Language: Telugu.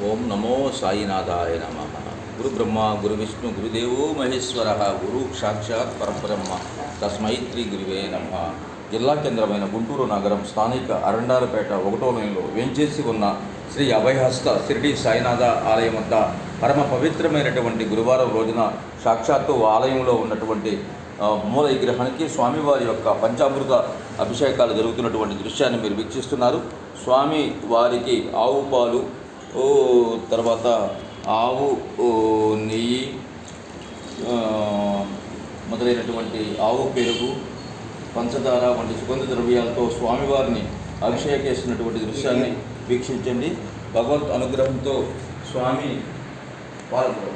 ఓం నమో సాయినాథాయ నమః. గురు బ్రహ్మ గురు విష్ణు గురుదేవో మహేశ్వర గురు సాక్షాత్ పరబ్రహ్మ తస్మై శ్రీ గురువే నమః. జిల్లా కేంద్రమైన గుంటూరు నగరం స్థానిక అరండాలపేట 1వ లైన్లో వేంచేసి ఉన్న శ్రీ అభయహస్త షిరిడి సాయినాథ ఆలయం వద్ద పరమ పవిత్రమైనటువంటి గురువారం రోజున సాక్షాత్తు ఆలయంలో ఉన్నటువంటి మూల విగ్రహానికి స్వామివారి యొక్క పంచామృత అభిషేకాలు జరుగుతున్నటువంటి దృశ్యాన్ని మీరు వీక్షిస్తున్నారు. స్వామి వారికి ఆవు పాలు, తర్వాత ఆవు నెయ్యి మొదలైనటువంటి ఆవు పెరుగు, పంచదార వంటి సుగంధ ద్రవ్యాలతో స్వామివారిని అభిషేకిస్తున్నటువంటి దృశ్యాన్ని వీక్షించండి. భగవంత్ అనుగ్రహంతో స్వామి పాల్గొ